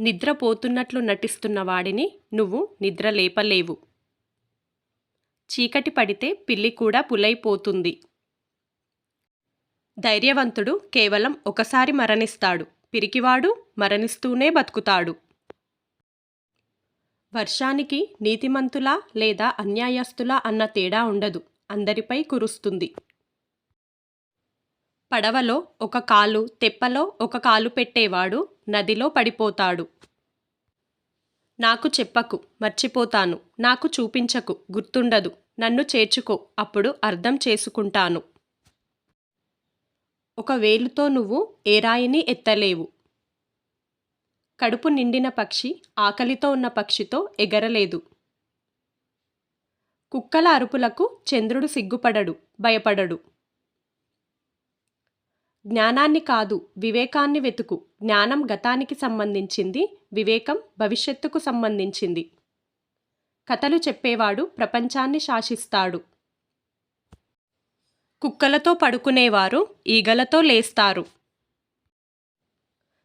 నిద్రపోతున్నట్లు నటిస్తున్న వాడిని నువ్వు నిద్ర లేపలేవు. చీకటి పడితే పిల్లి కూడా పులైపోతుంది. ధైర్యవంతుడు కేవలం ఒకసారి మరణిస్తాడు, పిరికివాడు మరణిస్తూనే బతుకుతాడు. వర్షానికి నీతిమంతులా లేదా అన్యాయస్తులా అన్న తేడా ఉండదు, అందరిపై కురుస్తుంది. పడవలో ఒక కాలు, తెప్పలో ఒక కాలు పెట్టేవాడు నదిలో పడిపోతాడు. నాకు చెప్పకు, మర్చిపోతాను. నాకు చూపించకు, గుర్తుండదు. నన్ను చేర్చుకో, అప్పుడు అర్థం చేసుకుంటాను. ఒక వేలుతో నువ్వు ఏ రాయిని ఎత్తలేవు. కడుపు నిండిన పక్షి ఆకలితో ఉన్న పక్షితో ఎగరలేదు. కుక్కల అరుపులకు చంద్రుడు సిగ్గుపడడు, భయపడడు. జ్ఞానాన్ని కాదు, వివేకాన్ని వెతుకు. జ్ఞానం గతానికి సంబంధించింది, వివేకం భవిష్యత్తుకు సంబంధించింది. కథలు చెప్పేవాడు ప్రపంచాన్ని శాసిస్తాడు. కుక్కలతో పడుకునేవారు ఈగలతో లేస్తారు.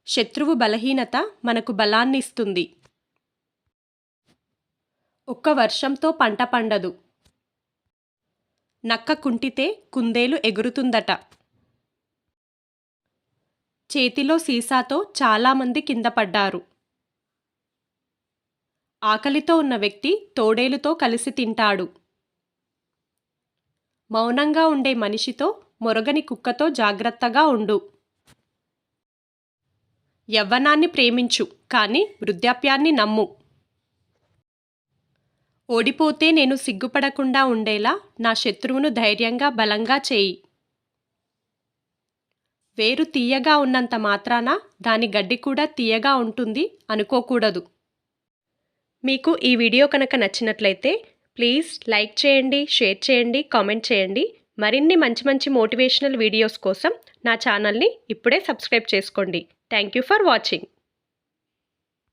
శత్రువు బలహీనత మనకు బలాన్నిస్తుంది. ఒక్క వర్షంతో పంట పండదు. నక్క కుంటితే కుందేలు ఎగురుతుందట. చేతిలో సీసాతో చాలామంది కింద పడ్డారు. ఆకలితో ఉన్న వ్యక్తి తోడేలుతో కలిసి తింటాడు. మౌనంగా ఉండే మనిషితో మొరగని కుక్కతో జాగ్రత్తగా ఉండు. యవ్వనాన్ని ప్రేమించు, కానీ వృద్ధాప్యాన్ని నమ్ము. ఓడిపోతే నేను సిగ్గుపడకుండా ఉండేలా నా శత్రువును ధైర్యంగా బలంగా చేయి. వేరు తీయగా ఉన్నంత మాత్రాన దాని గడ్డి కూడా తీయగా ఉంటుంది అనుకోకూడదు. మీకు ఈ వీడియో కనుక నచ్చినట్లయితే ప్లీజ్ లైక్ చేయండి, షేర్ చేయండి, కామెంట్ చేయండి. మరిన్ని మంచి మంచి మోటివేషనల్ వీడియోస్ కోసం నా ఛానల్ని ఇప్పుడే సబ్స్క్రైబ్ చేసుకోండి. Thank you for watching.